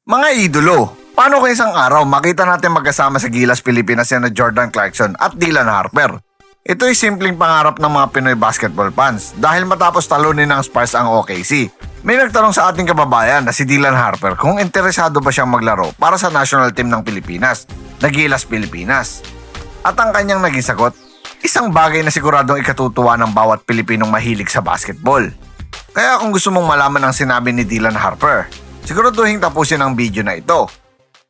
Mga idolo, paano kung isang araw makita natin magkasama sa Gilas Pilipinas na Jordan Clarkson at Dylan Harper? Ito ay simpleng pangarap ng mga Pinoy basketball fans dahil matapos talunin ng Spurs ang OKC. May nagtanong sa ating kababayan na si Dylan Harper kung interesado ba siyang maglaro para sa national team ng Pilipinas, na Gilas Pilipinas. At ang kanyang naging sagot, isang bagay na siguradong ikatutuwa ng bawat Pilipinong mahilig sa basketball. Kaya kung gusto mong malaman ang sinabi ni Dylan Harper, siguraduhin tapusin ang video na ito.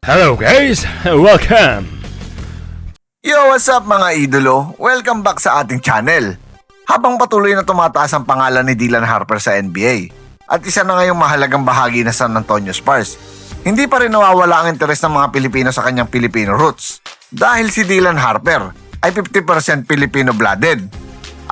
Hello guys, welcome! Yo, what's up mga idolo? Welcome back sa ating channel. Habang patuloy na tumataas ang pangalan ni Dylan Harper sa NBA at isa na ngayong mahalagang bahagi na San Antonio Spurs, hindi pa rin nawawala ang interes ng mga Pilipino sa kanyang Filipino roots dahil si Dylan Harper ay 50% Filipino-blooded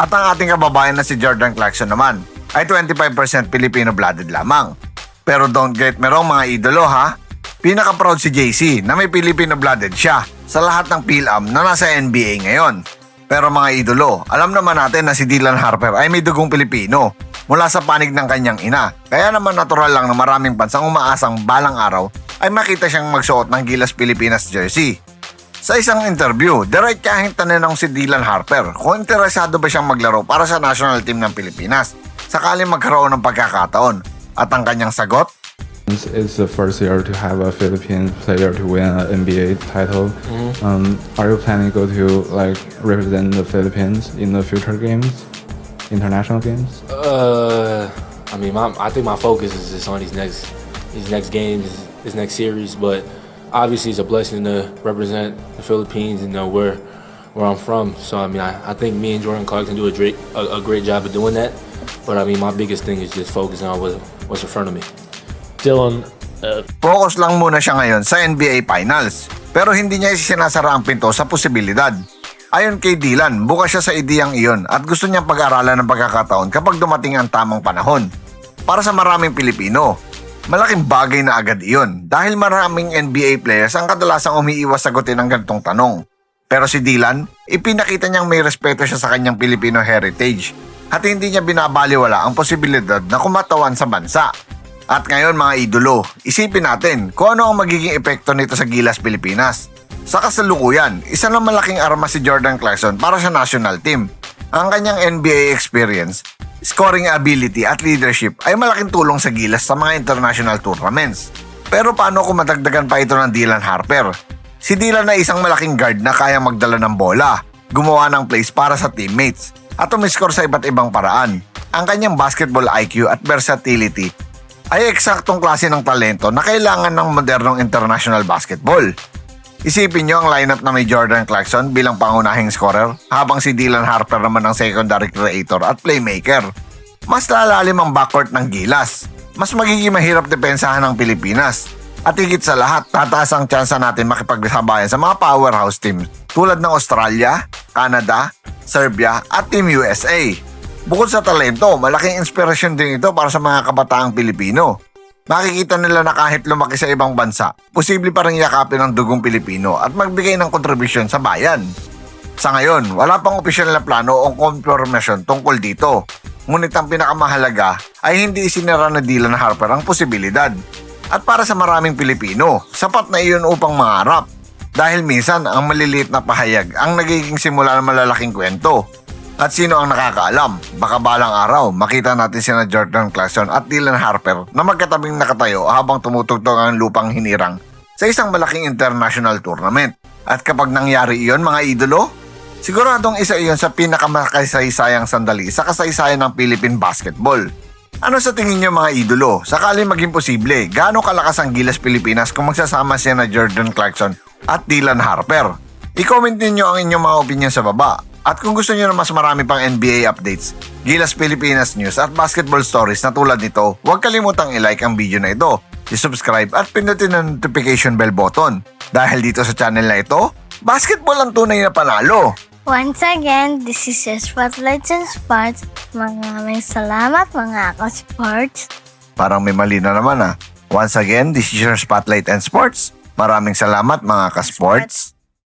at ang ating kababayan na si Jordan Clarkson naman ay 25% Filipino-blooded lamang. Pero don't get me wrong mga idolo ha, pinaka-proud si JC na may Filipino-blooded siya sa lahat ng PhilAm na nasa NBA ngayon. Pero mga idolo, alam naman natin na si Dylan Harper ay may dugong Pilipino mula sa panig ng kanyang ina. Kaya naman natural lang na maraming bansang umaasang balang araw ay makita siyang magsuot ng Gilas Pilipinas jersey. Sa isang interview, direct kahit tanong si Dylan Harper kung interesado ba siyang maglaro para sa national team ng Pilipinas sakaling magkaroon ng pagkakataon. At ang kanyang sagot? It's the first year to have a Philippine player to win an NBA title. Are you planning to go to represent the Philippines in the future games, international games? I think my focus is just on these next games, this next series. But obviously, it's a blessing to represent the Philippines and know where I'm from. So I think me and Jordan Clarkson do a great job of doing that. But my biggest thing is just focusing on what's in front of me. Dylan, Focus lang muna siya ngayon sa NBA Finals. Pero hindi niya isinasara ang pinto sa posibilidad. Ayon kay Dylan, bukas siya sa ideyang iyon at gusto niyang pag-aralan ng pagkakataon kapag dumating ang tamang panahon. Para sa maraming Pilipino, malaking bagay na agad iyon dahil maraming NBA players ang kadalasang umiiwas sagutin ang ganitong tanong. Pero si Dylan, ipinakita niyang may respeto siya sa kanyang Filipino heritage at hindi niya binabaliwala ang posibilidad na kumatawan sa bansa. At ngayon mga idolo, isipin natin kung ano ang magiging epekto nito sa Gilas Pilipinas. Sa kasalukuyan, isa na malaking armas si Jordan Clarkson para sa national team. Ang kanyang NBA experience, scoring ability at leadership ay malaking tulong sa Gilas sa mga international tournaments. Pero paano kung madagdagan pa ito ng Dylan Harper? Si Dylan ay isang malaking guard na kaya magdala ng bola, gumawa ng plays para sa teammates, at umiscore sa iba't ibang paraan. Ang kanyang basketball IQ at versatility ay eksaktong klase ng talento na kailangan ng modernong international basketball. Isipin nyo ang lineup na may Jordan Clarkson bilang pangunahing scorer habang si Dylan Harper naman ang secondary creator at playmaker. Mas lalalim ang backcourt ng Gilas. Mas magiging mahirap depensahan ng Pilipinas. At higit sa lahat, tataas ang tsansa natin makipagsabayan sa mga powerhouse teams tulad ng Australia, Canada, Serbia at Team USA. Bukod sa talento, malaking inspirasyon din ito para sa mga kabataang Pilipino. Makikita nila na kahit lumaki sa ibang bansa, posible pa rin yakapin ang dugong Pilipino at magbigay ng kontribusyon sa bayan. Sa ngayon, wala pang opisyal na plano o confirmation tungkol dito. Ngunit ang pinakamahalaga ay hindi isinara na Dylan Harper ang posibilidad. At para sa maraming Pilipino, sapat na iyon upang mangarap. Dahil minsan, ang maliliit na pahayag ang nagiging simula ng malalaking kwento. At sino ang nakakaalam, baka balang araw makita natin sina Jordan Clarkson at Dylan Harper na magkatabing nakatayo habang tumutugtog ang lupang hinirang sa isang malaking international tournament. At kapag nangyari iyon mga idolo, siguradong isa iyon sa pinakamakasaysayang sandali sa kasaysayan ng Philippine basketball. Ano sa tingin niyo mga idolo? Sakali maging posible, gaano kalakas ang Gilas Pilipinas kung magsasama sina Jordan Clarkson at Dylan Harper? I-comment ninyo ang inyong mga opinion sa baba. At kung gusto niyo na mas marami pang NBA updates, Gilas Pilipinas News at basketball stories na tulad nito, huwag kalimutang i-like ang video na ito, i-subscribe at pindutin ang notification bell button. Dahil dito sa channel na ito, basketball ang tunay na panalo. Once again, this is your Spotlight and Sports. Maraming salamat mga ka-sports. Parang may mali na naman ah. Once again, this is your Spotlight and Sports. Maraming salamat mga ka-sports.